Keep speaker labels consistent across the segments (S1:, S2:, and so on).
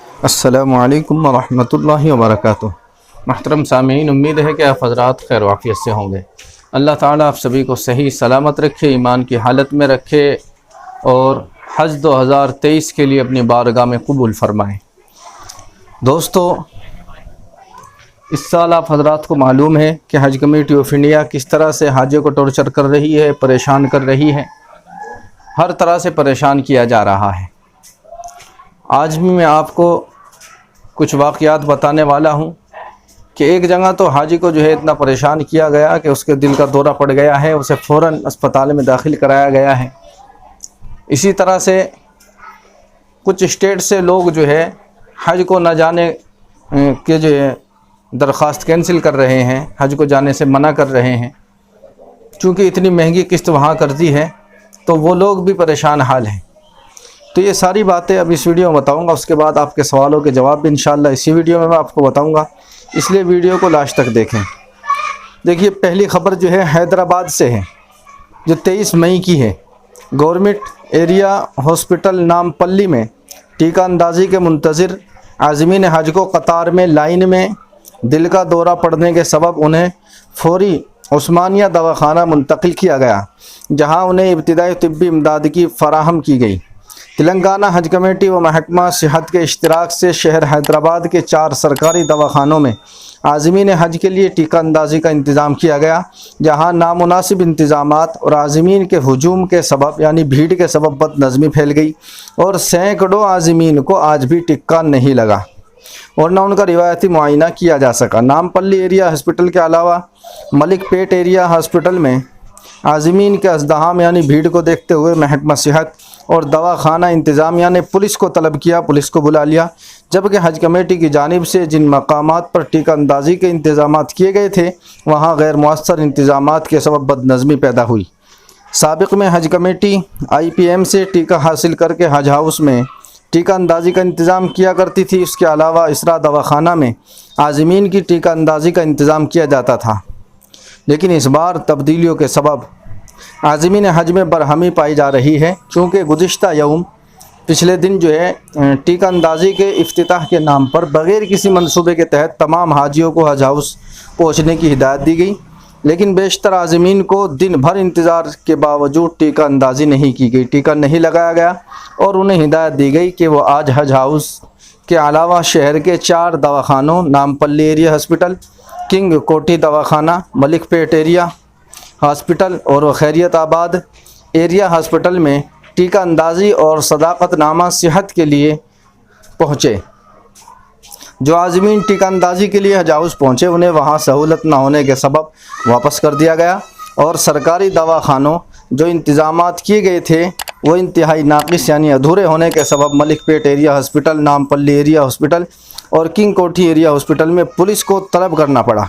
S1: السلام علیکم ورحمۃ اللہ وبرکاتہ۔ محترم سامعین، امید ہے کہ آپ حضرات خیر وعافیت سے ہوں گے۔ اللہ تعالیٰ آپ سبھی کو صحیح سلامت رکھے، ایمان کی حالت میں رکھے اور حج 2023 کے لیے اپنی بارگاہ میں قبول فرمائیں۔ دوستو، اس سال آپ حضرات کو معلوم ہے کہ حج کمیٹی آف انڈیا کس طرح سے حاجیوں کو ٹارچر کر رہی ہے، پریشان کر رہی ہے، ہر طرح سے پریشان کیا جا رہا ہے۔ آج بھی میں آپ کو کچھ واقعات بتانے والا ہوں کہ ایک جگہ تو حاجی کو اتنا پریشان کیا گیا کہ اس کے دل کا دورہ پڑ گیا ہے، اسے فوراً اسپتال میں داخل کرایا گیا ہے۔ اسی طرح سے کچھ اسٹیٹ سے لوگ حج کو نہ جانے کے درخواست کینسل کر رہے ہیں، حج کو جانے سے منع کر رہے ہیں، چونکہ اتنی مہنگی قسط وہاں کر دی ہے تو وہ لوگ بھی پریشان حال ہیں۔ تو یہ ساری باتیں اب اس ویڈیو میں بتاؤں گا، اس کے بعد آپ کے سوالوں کے جواب بھی انشاءاللہ اسی ویڈیو میں آپ کو بتاؤں گا، اس لیے ویڈیو کو لاسٹ تک دیکھیں۔ دیکھیے، پہلی خبر حیدرآباد سے ہے، جو 23 مئی کی ہے۔ گورنمنٹ ایریا ہاسپٹل نامپلی میں ٹیکہ اندازی کے منتظر عازمین حج کو قطار میں لائن میں دل کا دورہ پڑنے کے سبب انہیں فوری عثمانیہ دواخانہ منتقل کیا گیا، جہاں انہیں ابتدائی طبی امداد کی فراہم کی گئی۔ تلنگانہ حج کمیٹی و محکمہ صحت کے اشتراک سے شہر حیدرآباد کے 4 سرکاری دواخانوں میں عازمین حج کے لیے ٹیکہ اندازی کا انتظام کیا گیا، جہاں نامناسب انتظامات اور عازمین کے ہجوم کے سبب بھیڑ کے سبب بد نظمی پھیل گئی اور سینکڑوں عازمین کو آج بھی ٹکا نہیں لگا اور نہ ان کا روایتی معائنہ کیا جا سکا۔ نامپلی ایریا ہاسپٹل کے علاوہ ملک پیٹ ایریا ہاسپٹل میں عازمین کے ازدحام بھیڑ کو دیکھتے ہوئے محکمہ صحت اور دواخانہ انتظامیہ نے پولیس کو طلب کیا، پولیس کو بلا لیا، جبکہ حج کمیٹی کی جانب سے جن مقامات پر ٹیکہ اندازی کے انتظامات کیے گئے تھے وہاں غیر مؤثر انتظامات کے سبب بد نظمی پیدا ہوئی۔ سابق میں حج کمیٹی IPM سے ٹیکہ حاصل کر کے حج ہاؤس میں ٹیکہ اندازی کا انتظام کیا کرتی تھی۔ اس کے علاوہ اسرا دواخانہ میں عازمین کی ٹیکہ اندازی کا انتظام کیا جاتا تھا، لیکن اس بار تبدیلیوں کے سبب عازمین حج میں برہمی پائی جا رہی ہے، چونکہ گزشتہ یوم پچھلے دن ٹیکہ اندازی کے افتتاح کے نام پر بغیر کسی منصوبے کے تحت تمام حاجیوں کو حج ہاؤس پہنچنے کی ہدایت دی گئی، لیکن بیشتر عازمین کو دن بھر انتظار کے باوجود ٹیکہ اندازی نہیں کی گئی، ٹیکہ نہیں لگایا گیا اور انہیں ہدایت دی گئی کہ وہ آج حج ہاؤس کے علاوہ شہر کے 4 دواخانوں نامپلی ایریا ہاسپٹل، کنگ کوٹھی دواخانہ، ملک پیٹ ایریا ہاسپٹل اور خیریت آباد ایریا ہاسپٹل میں ٹیکہ اندازی اور صداقت نامہ صحت کے لیے پہنچے۔ جو عازمین ٹیکہ اندازی کے لیے حج ہاؤس پہنچے انہیں وہاں سہولت نہ ہونے کے سبب واپس کر دیا گیا اور سرکاری دواخانوں جو انتظامات کیے گئے تھے وہ انتہائی ناقص ادھورے ہونے کے سبب Malakpet area hospital, Nampally area hospital اور کنگ کوٹھی ایریا ہاسپٹل میں پولیس کو طلب کرنا پڑا،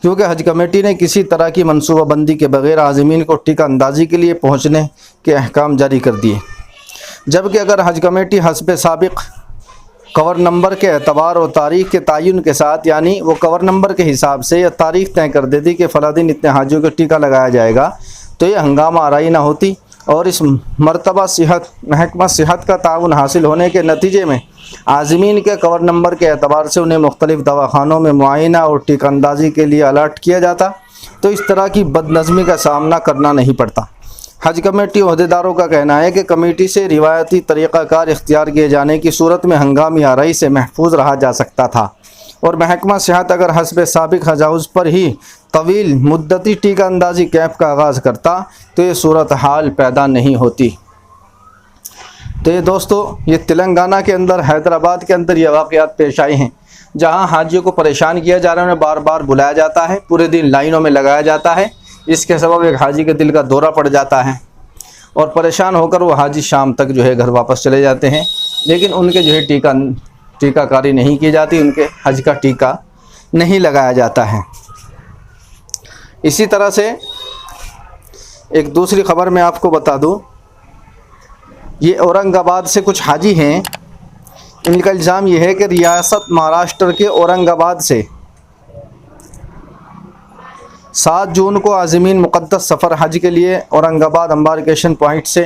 S1: کیونکہ حج کمیٹی نے کسی طرح کی منصوبہ بندی کے بغیر عازمین کو ٹیکہ اندازی کے لیے پہنچنے کے احکام جاری کر دیے۔ جبکہ اگر حج کمیٹی حسب سابق کور نمبر کے اعتبار اور تاریخ کے تعین کے ساتھ وہ کور نمبر کے حساب سے یا تاریخ طے کر دیتی کہ فلاں دن اتنے حاجیوں کو ٹیکہ لگایا جائے گا تو یہ ہنگامہ آرائی نہ ہوتی، اور اس مرتبہ محکمہ صحت کا تعاون حاصل ہونے کے نتیجے میں عازمین کے کور نمبر کے اعتبار سے انہیں مختلف دواخانوں میں معائنہ اور ٹیکہ اندازی کے لیے الاٹ کیا جاتا تو اس طرح کی بد نظمی کا سامنا کرنا نہیں پڑتا۔ حج کمیٹی عہدیداروں کا کہنا ہے کہ کمیٹی سے روایتی طریقہ کار اختیار کیے جانے کی صورت میں ہنگامی آرائی سے محفوظ رہا جا سکتا تھا، اور محکمہ صحت اگر حسب سابق حج ہاؤس پر ہی طویل مدتی ٹیکہ اندازی کیمپ کا آغاز کرتا تو یہ صورتحال پیدا نہیں ہوتی۔ تو دوستو، یہ تلنگانہ کے اندر، حیدرآباد کے اندر یہ واقعات پیش آئے ہیں، جہاں حاجیوں کو پریشان کیا جا رہا ہے، انہیں بار بار بلایا جاتا ہے، پورے دن لائنوں میں لگایا جاتا ہے، اس کے سبب ایک حاجی کے دل کا دورہ پڑ جاتا ہے اور پریشان ہو کر وہ حاجی شام تک گھر واپس چلے جاتے ہیں، لیکن ان کے ٹیکہ کاری نہیں کی جاتی، ان کے حج کا ٹیکہ نہیں لگایا جاتا ہے۔ اسی طرح سے ایک دوسری خبر میں آپ کو بتا دوں، یہ اورنگ آباد سے کچھ حاجی ہیں، ان کا الزام یہ ہے کہ ریاست مہاراشٹر کے اورنگ آباد سے 7 جون کو عازمین مقدس سفر حج کے لیے اورنگ آباد امبارکیشن پوائنٹ سے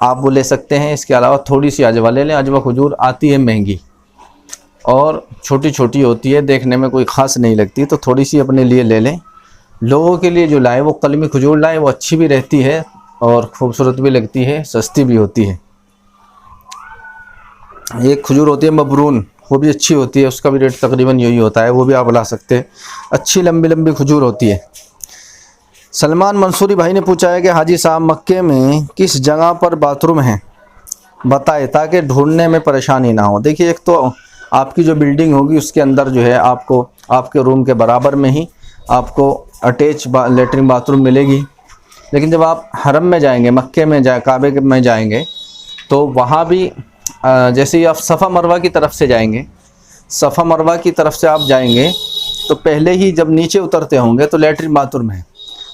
S1: آپ وہ لے سکتے ہیں۔ اس کے علاوہ تھوڑی سی اجوا لے لیں، اجوا کھجور آتی ہے مہنگی اور چھوٹی چھوٹی ہوتی ہے، دیکھنے میں کوئی خاص نہیں لگتی، تو تھوڑی سی اپنے لیے لے لیں۔ لوگوں کے لیے جو لائے وہ قلمی کھجور لائے، وہ اچھی بھی رہتی ہے اور خوبصورت بھی لگتی ہے، سستی بھی ہوتی ہے۔ ایک کھجور ہوتی ہے مبرون، وہ بھی اچھی ہوتی ہے، اس کا بھی ریٹ تقریباً یہی ہوتا ہے، وہ بھی آپ لا سکتے ہیں، اچھی لمبی لمبی کھجور ہوتی ہے۔ سلمان منصوری بھائی نے پوچھا ہے کہ حاجی صاحب مکے میں کس جگہ پر باتھ روم ہیں بتائے تاکہ ڈھونڈنے میں پریشانی نہ ہو۔ دیکھیے ایک تو آپ کی جو بلڈنگ ہوگی اس کے اندر جو ہے آپ کو آپ کے روم کے برابر میں ہی آپ کو اٹیچ لیٹرین باتھ روم ملے گی، لیکن جب آپ حرم میں جائیں گے، مکے میں کعبے میں جائیں گے تو وہاں بھی جیسے ہی آپ صفا مروہ کی طرف سے جائیں گے، صفا مروہ کی طرف سے آپ جائیں گے تو پہلے ہی جب نیچے اترتے ہوں گے تو لیٹرین باتھ روم ہے،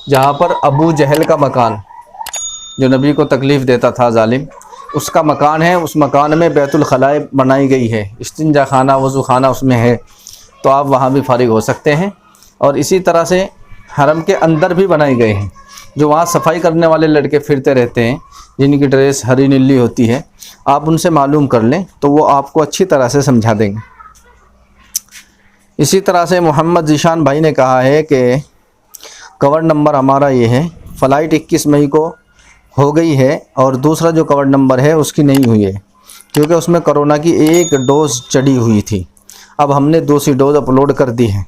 S1: جہاں پر ابو جہل کا مکان جو نبی کو تکلیف دیتا تھا ظالم، اس کا مکان ہے، اس مکان میں بیت الخلاء بنائی گئی ہے، استنجا خانہ وضو خانہ اس میں ہے، تو آپ وہاں بھی فارغ ہو سکتے ہیں۔ اور اسی طرح سے حرم کے اندر بھی بنائی گئے ہیں، جو وہاں صفائی کرنے والے لڑکے پھرتے رہتے ہیں جن کی ڈریس ہری نیلی ہوتی ہے، آپ ان سے معلوم کر لیں تو وہ آپ کو اچھی طرح سے سمجھا دیں گے۔ اسی طرح سے محمد ذیشان بھائی نے کہا ہے کہ کور نمبر ہمارا یہ ہے، فلائٹ 21 مئی کو ہو گئی ہے اور دوسرا جو کور نمبر ہے اس کی نہیں ہوئی ہے کیونکہ اس میں کرونا کی ایک ڈوز چڑھی ہوئی تھی، اب ہم نے دوسری ڈوز اپلوڈ کر دی ہے۔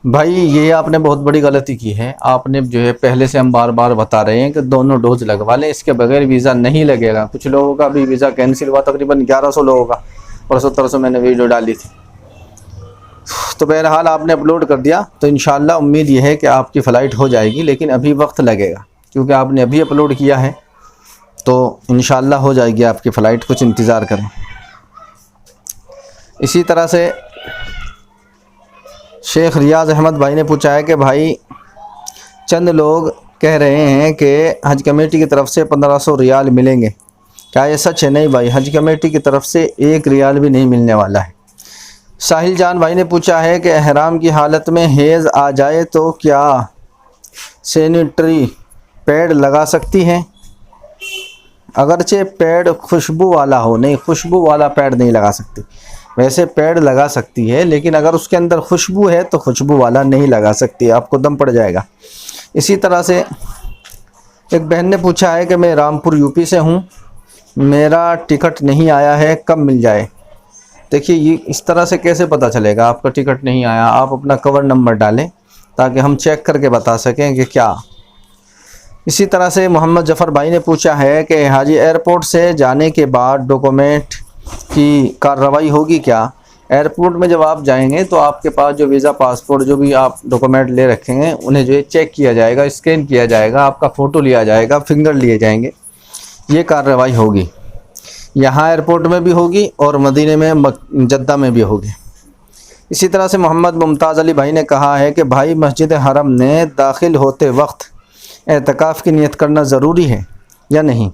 S1: بھائی یہ آپ نے بہت بڑی غلطی کی ہے، آپ نے جو ہے پہلے سے ہم بار بار بتا رہے ہیں کہ دونوں ڈوز لگوا لیں، اس کے بغیر ویزا نہیں لگے گا۔ کچھ لوگوں کا بھی ویزا کینسل ہوا، تقریباً 1100 لوگوں کا، پرسوں ترسوں میں نے ویڈیو ڈالی تھی، تو بہرحال آپ نے اپلوڈ کر دیا، تو انشاءاللہ امید یہ ہے کہ آپ کی فلائٹ ہو جائے گی، لیکن ابھی وقت لگے گا کیونکہ آپ نے ابھی اپلوڈ کیا ہے، تو انشاءاللہ ہو جائے گی آپ کی فلائٹ، کچھ انتظار کریں۔ اسی طرح سے شیخ ریاض احمد بھائی نے پوچھا ہے کہ بھائی چند لوگ کہہ رہے ہیں کہ حج کمیٹی کی طرف سے 1500 ریال ملیں گے، کیا یہ سچ ہے؟ نہیں بھائی، حج کمیٹی کی طرف سے 1 ریال بھی نہیں ملنے والا ہے۔ ساحل جان بھائی نے پوچھا ہے کہ احرام کی حالت میں حیض آ جائے تو کیا سینیٹری پیڈ لگا سکتی ہیں؟ اگرچہ پیڈ خوشبو والا ہو، نہیں خوشبو والا پیڈ نہیں لگا سکتی، ویسے پیڈ لگا سکتی ہے لیکن اگر اس کے اندر خوشبو ہے تو خوشبو والا نہیں لگا سکتی، آپ کو دم پڑ جائے گا۔ اسی طرح سے ایک بہن نے پوچھا ہے کہ میں رامپور یوپی سے ہوں، میرا ٹکٹ نہیں آیا ہے، کب مل جائے؟ دیکھیے یہ اس طرح سے کیسے پتہ چلے گا آپ کا ٹکٹ نہیں آیا؟ آپ اپنا کور نمبر ڈالیں تاکہ ہم چیک کر کے بتا سکیں کہ کیا۔ اسی طرح سے محمد ظفر بھائی نے پوچھا ہے کہ حاجی ایئرپورٹ سے جانے کے بعد ڈاکومنٹ کی کارروائی ہوگی کیا؟ ایئرپورٹ میں جب آپ جائیں گے تو آپ کے پاس جو ویزا پاسپورٹ جو بھی آپ ڈاکومنٹ لے رکھیں گے انہیں جو ہے چیک کیا جائے گا، اسکین کیا جائے گا، آپ کا فوٹو لیا جائے گا، فنگر لیے جائیں گے، یہ کارروائی ہوگی، یہاں ایئرپورٹ میں بھی ہوگی اور مدینے میں جدہ میں بھی ہوگی۔ اسی طرح سے محمد ممتاز علی بھائی نے کہا ہے کہ بھائی مسجد حرم نے داخل ہوتے وقت اعتکاف کی نیت کرنا ضروری ہے یا نہیں؟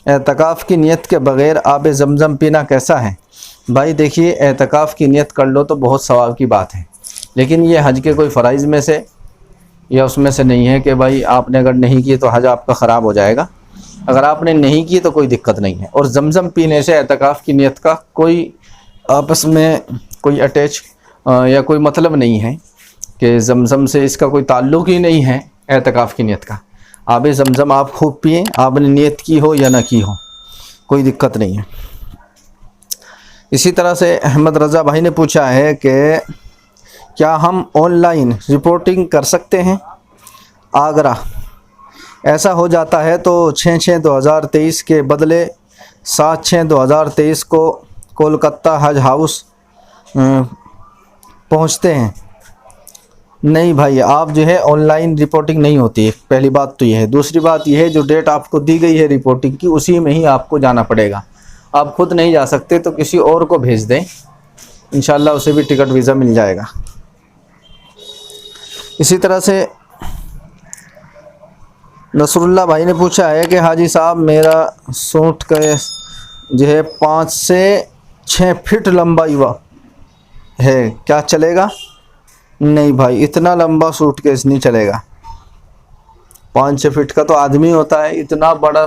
S1: اعتکاف کی نیت کے بغیر آب زمزم پینا کیسا ہے؟ بھائی دیکھیے اعتکاف کی نیت کر لو تو بہت ثواب کی بات ہے، لیکن یہ حج کے کوئی فرائض میں سے یا اس میں سے نہیں ہے کہ بھائی آپ نے اگر نہیں کی تو حج آپ کا خراب ہو جائے گا، اگر آپ نے نہیں کی تو کوئی دقت نہیں ہے۔ اور زمزم پینے سے اعتکاف کی نیت کا کوئی آپس میں کوئی اٹیچ یا کوئی مطلب نہیں ہے کہ زمزم سے اس کا کوئی تعلق ہی نہیں ہے اعتکاف کی نیت کا۔ آب زمزم آپ خوب پئیں، آپ نے نیت کی ہو یا نہ کی ہو، کوئی دقت نہیں ہے۔ اسی طرح سے احمد رضا بھائی نے پوچھا ہے کہ کیا ہم آن لائن رپورٹنگ کر سکتے ہیں؟ آگرہ ایسا ہو جاتا ہے تو 6/6/2023 کے بدلے 7/6/2023 کو کولکتہ حج ہاؤس پہنچتے ہیں۔ نہیں بھائی، آپ جو ہے آن لائن رپورٹنگ نہیں ہوتی ہے، پہلی بات تو یہ ہے۔ دوسری بات یہ ہے جو ڈیٹ آپ کو دی گئی ہے رپورٹنگ کی اسی میں ہی آپ کو جانا پڑے گا، آپ خود نہیں جا سکتے تو کسی اور کو بھیج دیں، انشاءاللہ اسے بھی ٹکٹ ویزا مل جائے گا۔ اسی طرح سے نصر اللہ بھائی نے پوچھا ہے کہ حاجی صاحب میرا سوٹ کا جو ہے 5 سے 6 فٹ لمبا ہے، کیا چلے گا؟ نہیں بھائی، اتنا لمبا سوٹ کیس نہیں چلے گا، 5-6 فٹ کا تو آدمی ہوتا ہے، اتنا بڑا